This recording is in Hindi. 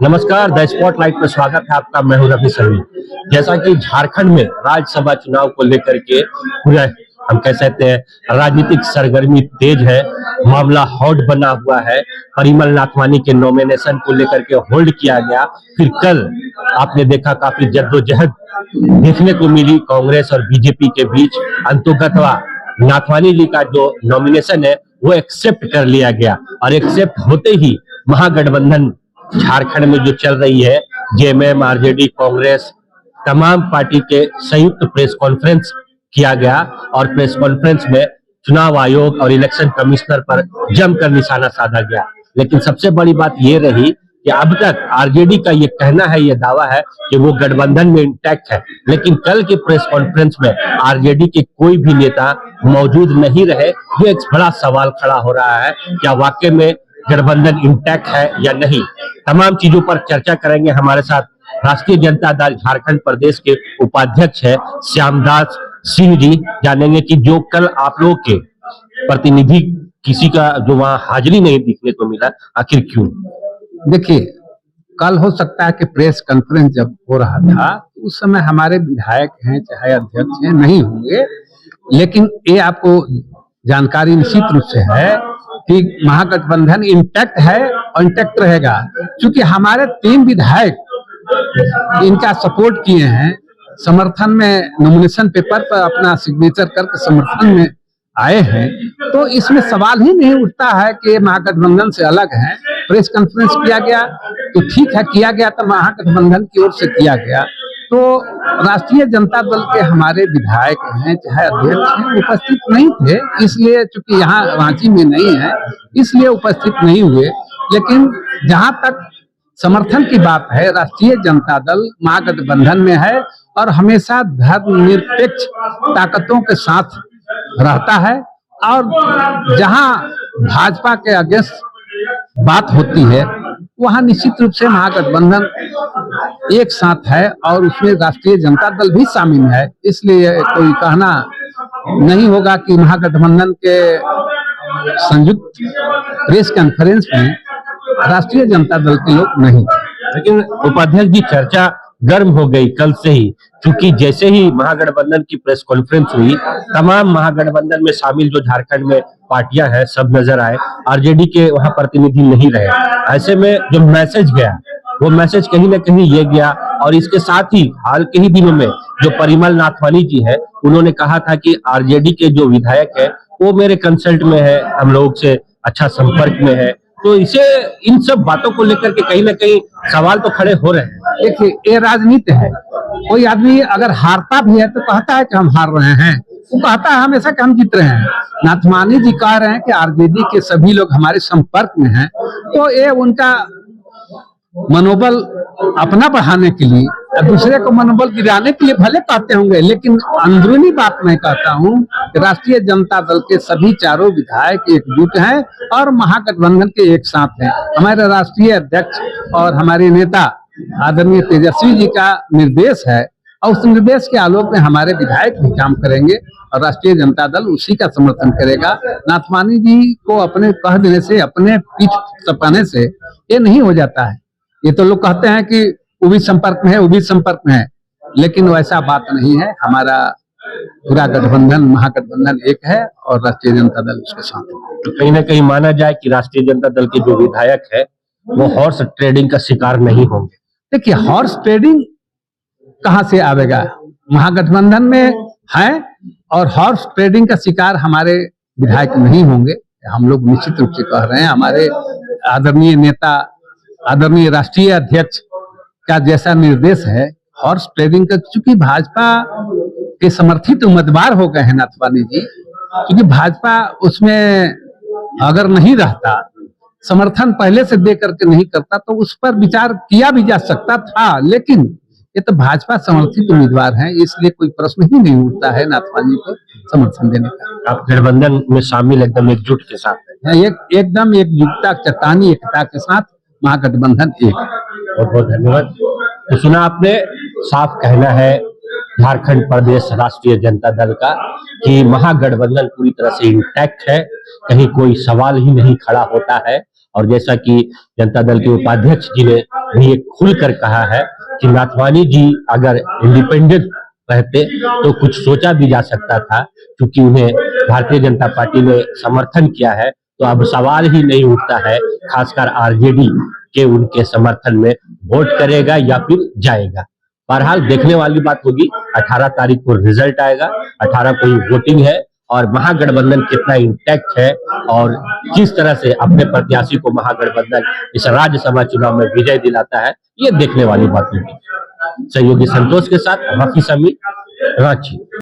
नमस्कार, द स्पॉटलाइट में स्वागत है आपका। मैं हूं रफी समी। जैसा कि झारखंड में राज्यसभा चुनाव को लेकर के पूरा हम कह सकते हैं राजनीतिक सरगर्मी तेज है, मामला हॉट बना हुआ है। परिमल नाथवानी के नॉमिनेशन को लेकर के होल्ड किया गया, फिर कल आपने देखा काफी जद्दोजहद देखने को मिली कांग्रेस और बीजेपी के बीच। अंततः नाथवानी जी का जो नॉमिनेशन है वो एक्सेप्ट कर लिया गया और एक्सेप्ट होते ही महागठबंधन झारखंड में जो चल रही है, जेएमएम, आरजेडी, कांग्रेस, तमाम पार्टी के संयुक्त प्रेस कॉन्फ्रेंस किया गया और प्रेस कॉन्फ्रेंस में चुनाव आयोग और इलेक्शन कमिश्नर पर जमकर निशाना साधा गया। लेकिन सबसे बड़ी बात यह रही कि अब तक आरजेडी का ये कहना है, ये दावा है कि वो गठबंधन में इंटैक्ट है, लेकिन कल के प्रेस कॉन्फ्रेंस में आरजेडी के कोई भी नेता मौजूद नहीं रहे। ये एक बड़ा सवाल खड़ा हो रहा है, क्या वाकई में गठबंधन इंटैक्ट है या नहीं। तमाम चीजों पर चर्चा करेंगे। हमारे साथ राष्ट्रीय जनता दल झारखंड प्रदेश के उपाध्यक्ष है श्यामदास सिंह जी। जानेंगे कि जो कल आप लोग के प्रतिनिधि किसी का जो वहां हाजिरी नहीं दिखने को मिला, आखिर क्यों। देखिए, कल हो सकता है कि प्रेस कॉन्फ्रेंस जब हो रहा था उस समय हमारे विधायक हैं चाहे अध्यक्ष हैं नहीं होंगे, लेकिन ये आपको जानकारी निश्चित रूप से है कि महागठबंधन इंटैक्ट है और इंटैक्ट रहेगा। क्योंकि हमारे 3 विधायक इनका सपोर्ट किए हैं, समर्थन में नॉमिनेशन पेपर पर अपना सिग्नेचर करके समर्थन में आए हैं, तो इसमें सवाल ही नहीं उठता है कि महागठबंधन से अलग है। प्रेस कॉन्फ्रेंस किया गया तो ठीक है, किया गया तो महागठबंधन की ओर से किया गया, तो राष्ट्रीय जनता दल के हमारे विधायक हैं चाहे अध्यक्ष हैं उपस्थित नहीं थे, इसलिए चूंकि यहाँ रांची में नहीं है इसलिए उपस्थित नहीं हुए। लेकिन जहां तक समर्थन की बात है, राष्ट्रीय जनता दल महागठबंधन में है और हमेशा धर्मनिरपेक्ष ताकतों के साथ रहता है, और जहां भाजपा के अगेंस्ट बात होती है वहां निश्चित रूप से महागठबंधन एक साथ है और उसमें राष्ट्रीय जनता दल भी शामिल है। इसलिए कोई कहना नहीं होगा कि महागठबंधन के संयुक्त प्रेस कॉन्फ्रेंस में राष्ट्रीय जनता दल के लोग नहीं। लेकिन उपाध्यक्ष जी, चर्चा गर्म हो गई कल से ही, क्योंकि जैसे ही महागठबंधन की प्रेस कॉन्फ्रेंस हुई, तमाम महागठबंधन में शामिल जो झारखंड में पार्टियां हैं सब नजर आए, आरजेडी के वहां प्रतिनिधि नहीं रहे। ऐसे में जो मैसेज गया वो मैसेज कहीं ना कहीं ये गया, और इसके साथ ही हाल के ही दिनों में जो परिमल नाथवानी जी है उन्होंने कहा था कि आरजेडी के जो विधायक है वो मेरे कंसल्ट में है, हम लोग से अच्छा संपर्क में है। तो इसे इन सब बातों को लेकर के कहीं ना कहीं सवाल तो खड़े हो रहे हैं। देखिए, ये राजनीति है। कोई आदमी अगर हारता भी है तो कहता है कि हम हार रहे हैं, वो कहता है हमेशा कि हम जीत रहे हैं। नाथवानी जी कह रहे हैं कि आरजेडी के सभी लोग हमारे संपर्क में हैं, तो ये उनका मनोबल अपना बढ़ाने के लिए दूसरे को मनोबल गिराने के लिए भले कहते होंगे, लेकिन अंदरूनी बात मैं कहता हूं कि राष्ट्रीय जनता दल के सभी चारों विधायक एकजुट हैं और महागठबंधन के एक साथ हैं। हमारे राष्ट्रीय अध्यक्ष और हमारे नेता आदरणीय तेजस्वी जी का निर्देश है और उस निर्देश के आलोक में हमारे विधायक भी काम करेंगे और राष्ट्रीय जनता दल उसी का समर्थन करेगा। नाथवानी जी को अपने कह देने से, अपने पीठ थपकाने से ये नहीं हो जाता है। ये तो लोग कहते हैं कि वो भी संपर्क में है, वो भी संपर्क में है, लेकिन वैसा बात नहीं है। हमारा पूरा गठबंधन महागठबंधन एक है और राष्ट्रीय जनता दल उसके साथ है। तो कहीं ना कहीं माना जाए कि राष्ट्रीय जनता दल के जो विधायक है वो हॉर्स ट्रेडिंग का शिकार नहीं होंगे। देखिए, हॉर्स ट्रेडिंग कहाँ से आवेगा, महागठबंधन में है और हॉर्स ट्रेडिंग का शिकार हमारे विधायक नहीं होंगे। हम लोग निश्चित रूप से कह रहे हैं, हमारे आदरणीय नेता आदरणीय राष्ट्रीय अध्यक्ष का जैसा निर्देश है हॉर्स ट्रेडिंग का, चूंकि भाजपा के समर्थित उम्मीदवार हो गए हैं नाथवानी जी, क्योंकि भाजपा उसमें अगर नहीं रहता, समर्थन पहले से दे करके नहीं करता तो उस पर विचार किया भी जा सकता था, लेकिन ये तो भाजपा समर्थित उम्मीदवार हैं, इसलिए कोई प्रश्न ही नहीं उठता है नाथवानी को समर्थन देने का। आप गठबंधन में शामिल एकदम एकजुट के साथ है। एकदम एकजुटता, चट्टानी एकता के साथ महागठबंधन एक। बहुत बहुत धन्यवाद। तो सुना आपने, साफ कहना है झारखंड प्रदेश राष्ट्रीय जनता दल का कि महागठबंधन पूरी तरह से इंटैक्ट है, कहीं कोई सवाल ही नहीं खड़ा होता है। और जैसा कि जनता दल के उपाध्यक्ष जी ने ने ये खुलकर कहा है कि नाथवानी जी अगर इंडिपेंडेंट रहते तो कुछ सोचा भी जा सकता था, क्योंकि उन्हें भारतीय जनता पार्टी ने समर्थन किया है, तो अब सवाल ही नहीं उठता है खासकर आरजेडी के उनके समर्थन में वोट करेगा या फिर जाएगा। बहरहाल देखने वाली बात होगी, 18 तारीख को रिजल्ट आएगा, 18 को ही वोटिंग है और महागठबंधन कितना इंटैक्ट है और किस तरह से अपने प्रत्याशी को महागठबंधन इस राज्यसभा चुनाव में विजय दिलाता है, ये देखने वाली बात होगी। सहयोगी संतोष के साथ रफी समीर, रांची।